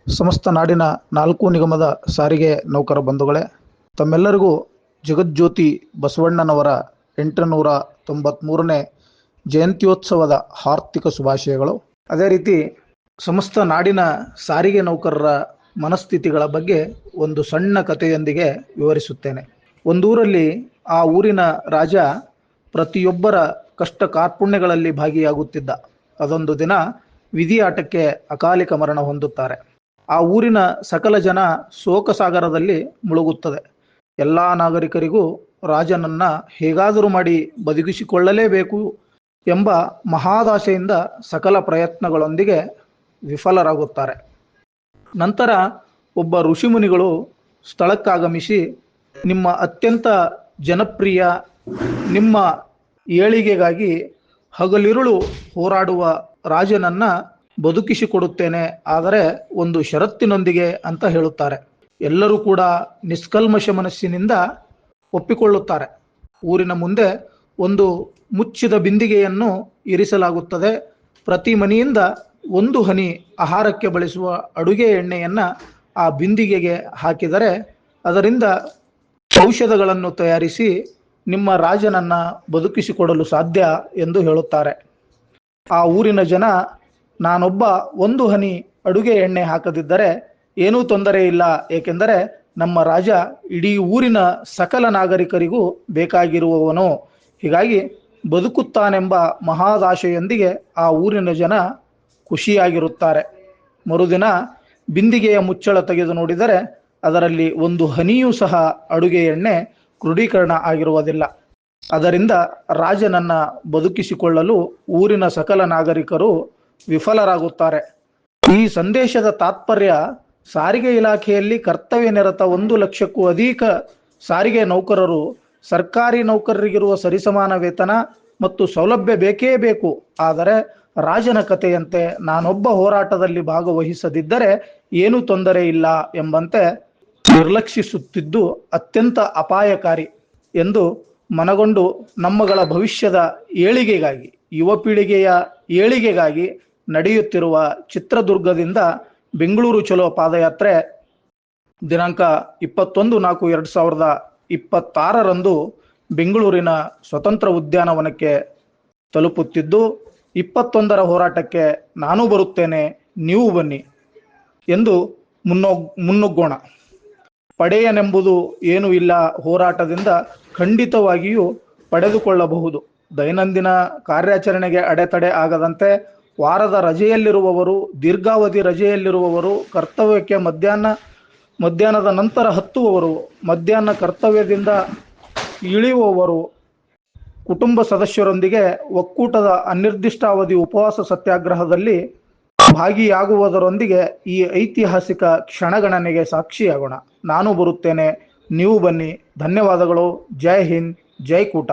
ಸಮಸ್ತ ನಾಡಿನ 4 ನಿಗಮದ ಸಾರಿಗೆ ನೌಕರ ಬಂಧುಗಳೇ, ತಮ್ಮೆಲ್ಲರಿಗೂ ಜಗಜ್ಯೋತಿ ಬಸವಣ್ಣನವರ 893ನೇ ಜಯಂತ್ಯೋತ್ಸವದ ಹಾರ್ದಿಕ ಶುಭಾಶಯಗಳು. ಅದೇ ರೀತಿ ಸಮಸ್ತ ನಾಡಿನ ಸಾರಿಗೆ ನೌಕರರ ಮನಸ್ಥಿತಿಗಳ ಬಗ್ಗೆ ಒಂದು ಸಣ್ಣ ಕಥೆಯೊಂದಿಗೆ ವಿವರಿಸುತ್ತೇನೆ. ಒಂದೂರಲ್ಲಿ ಆ ಊರಿನ ರಾಜ ಪ್ರತಿಯೊಬ್ಬರ ಕಷ್ಟ ಕಾರ್ಪಣ್ಯಗಳಲ್ಲಿ ಭಾಗಿಯಾಗುತ್ತಿದ್ದ. ಅದೊಂದು ದಿನ ವಿಧಿಯಾಟಕ್ಕೆ ಅಕಾಲಿಕ ಮರಣ ಹೊಂದುತ್ತಾರೆ. ಆ ಊರಿನ ಸಕಲ ಜನ ಶೋಕಸಾಗರದಲ್ಲಿ ಮುಳುಗುತ್ತದೆ. ಎಲ್ಲ ನಾಗರಿಕರಿಗೂ ರಾಜನನ್ನ ಹೇಗಾದರೂ ಮಾಡಿ ಬದುಕಿಸಿಕೊಳ್ಳಲೇಬೇಕು ಎಂಬ ಮಹಾದಾಶೆಯಿಂದ ಸಕಲ ಪ್ರಯತ್ನಗಳೊಂದಿಗೆ ವಿಫಲರಾಗುತ್ತಾರೆ. ನಂತರ ಒಬ್ಬ ಋಷಿಮುನಿಗಳು ಸ್ಥಳಕ್ಕಾಗಮಿಸಿ, ನಿಮ್ಮ ಅತ್ಯಂತ ಜನಪ್ರಿಯ, ನಿಮ್ಮ ಏಳಿಗೆಗಾಗಿ ಹಗಲಿರುಳು ಹೋರಾಡುವ ರಾಜನನ್ನ ಬದುಕಿಸಿಕೊಡುತ್ತೇನೆ, ಆದರೆ ಒಂದು ಷರತ್ತಿನೊಂದಿಗೆ ಅಂತ ಹೇಳುತ್ತಾರೆ. ಎಲ್ಲರೂ ಕೂಡ ನಿಷ್ಕಲ್ಮಶ ಮನಸ್ಸಿನಿಂದ ಒಪ್ಪಿಕೊಳ್ಳುತ್ತಾರೆ. ಊರಿನ ಮುಂದೆ ಒಂದು ಮುಚ್ಚಿದ ಬಿಂದಿಗೆಯನ್ನು ಇರಿಸಲಾಗುತ್ತದೆ. ಪ್ರತಿ ಮನೆಯಿಂದ ಒಂದು ಹನಿ ಆಹಾರಕ್ಕೆ ಬಳಸುವ ಅಡುಗೆ ಎಣ್ಣೆಯನ್ನ ಆ ಬಿಂದಿಗೆಗೆ ಹಾಕಿದರೆ ಅದರಿಂದ ಔಷಧಗಳನ್ನು ತಯಾರಿಸಿ ನಿಮ್ಮ ರಾಜನನ್ನ ಬದುಕಿಸಿಕೊಡಲು ಸಾಧ್ಯ ಎಂದು ಹೇಳುತ್ತಾರೆ. ಆ ಊರಿನ ಜನ, ನಾನೊಬ್ಬ ಒಂದು ಹನಿ ಅಡುಗೆ ಎಣ್ಣೆ ಹಾಕದಿದ್ದರೆ ಏನೂ ತೊಂದರೆ ಇಲ್ಲ, ಏಕೆಂದರೆ ನಮ್ಮ ರಾಜ ಇಡೀ ಊರಿನ ಸಕಲ ನಾಗರಿಕರಿಗೂ ಬೇಕಾಗಿರುವವನು, ಹೀಗಾಗಿ ಬದುಕುತ್ತಾನೆಂಬ ಮಹಾದಾಶೆಯೊಂದಿಗೆ ಆ ಊರಿನ ಜನ ಖುಷಿಯಾಗಿರುತ್ತಾರೆ. ಮರುದಿನ ಬಿಂದಿಗೆಯ ಮುಚ್ಚಳ ತೆಗೆದು ನೋಡಿದರೆ ಅದರಲ್ಲಿ ಒಂದು ಹನಿಯೂ ಸಹ ಅಡುಗೆ ಎಣ್ಣೆ ಕ್ರೋಢೀಕರಣ ಆಗಿರುವುದಿಲ್ಲ. ಅದರಿಂದ ರಾಜನನ್ನ ಬದುಕಿಸಿಕೊಳ್ಳಲು ಊರಿನ ಸಕಲ ನಾಗರಿಕರು ವಿಫಲರಾಗುತ್ತಾರೆ. ಈ ಸಂದೇಶದ ತಾತ್ಪರ್ಯ, ಸಾರಿಗೆ ಇಲಾಖೆಯಲ್ಲಿ ಕರ್ತವ್ಯ ನಿರತ 1 ಲಕ್ಷಕ್ಕೂ ಅಧಿಕ ಸಾರಿಗೆ ನೌಕರರು ಸರ್ಕಾರಿ ನೌಕರರಿಗಿರುವ ಸರಿಸಮಾನ ವೇತನ ಮತ್ತು ಸೌಲಭ್ಯ ಬೇಕೇ ಬೇಕು. ಆದರೆ ರಾಜನ ಕಥೆಯಂತೆ ನಾನೊಬ್ಬ ಹೋರಾಟದಲ್ಲಿ ಭಾಗವಹಿಸದಿದ್ದರೆ ಏನೂ ತೊಂದರೆ ಇಲ್ಲ ಎಂಬಂತೆ ನಿರ್ಲಕ್ಷಿಸುತ್ತಿದ್ದು ಅತ್ಯಂತ ಅಪಾಯಕಾರಿ ಎಂದು ಮನಗೊಂಡು ನಮ್ಮಗಳ ಭವಿಷ್ಯದ ಏಳಿಗೆಗಾಗಿ, ಯುವ ಪೀಳಿಗೆಯ ಏಳಿಗೆಗಾಗಿ ನಡೆಯುತ್ತಿರುವ ಚಿತ್ರದುರ್ಗದಿಂದ ಬೆಂಗಳೂರು ಚಲೋ ಪಾದಯಾತ್ರೆ ದಿನಾಂಕ 21/4/2026 ಬೆಂಗಳೂರಿನ ಸ್ವತಂತ್ರ ಉದ್ಯಾನವನಕ್ಕೆ ತಲುಪುತ್ತಿದ್ದು, 21ರ ಹೋರಾಟಕ್ಕೆ ನಾನು ಬರುತ್ತೇನೆ, ನೀವು ಬನ್ನಿ ಎಂದು ಮುನ್ನುಗ್ಗೋಣ. ಪಡೆಯನೆಂಬುದು ಏನೂ ಇಲ್ಲ. ಹೋರಾಟದಿಂದ ಖಂಡಿತವಾಗಿಯೂ ಪಡೆದುಕೊಳ್ಳಬಹುದು. ದೈನಂದಿನ ಕಾರ್ಯಾಚರಣೆಗೆ ಅಡೆತಡೆ ಆಗದಂತೆ ವಾರದ ರಜೆಯಲ್ಲಿರುವವರು, ದೀರ್ಘಾವಧಿ ರಜೆಯಲ್ಲಿರುವವರು, ಕರ್ತವ್ಯಕ್ಕೆ ಮಧ್ಯಾಹ್ನದ ನಂತರ ಹತ್ತುವವರು, ಮಧ್ಯಾಹ್ನ ಕರ್ತವ್ಯದಿಂದ ಇಳಿಯುವವರು, ಕುಟುಂಬ ಸದಸ್ಯರೊಂದಿಗೆ ಒಕ್ಕೂಟದ ಅನಿರ್ದಿಷ್ಟಾವಧಿ ಉಪವಾಸ ಸತ್ಯಾಗ್ರಹದಲ್ಲಿ ಭಾಗಿಯಾಗುವುದರೊಂದಿಗೆ ಈ ಐತಿಹಾಸಿಕ ಕ್ಷಣಗಣನೆಗೆ ಸಾಕ್ಷಿಯಾಗೋಣ. ನಾನು ಬರುತ್ತೇನೆ, ನೀವು ಬನ್ನಿ. ಧನ್ಯವಾದಗಳು. ಜೈ ಹಿಂದ್, ಜೈ ಕೂಟ.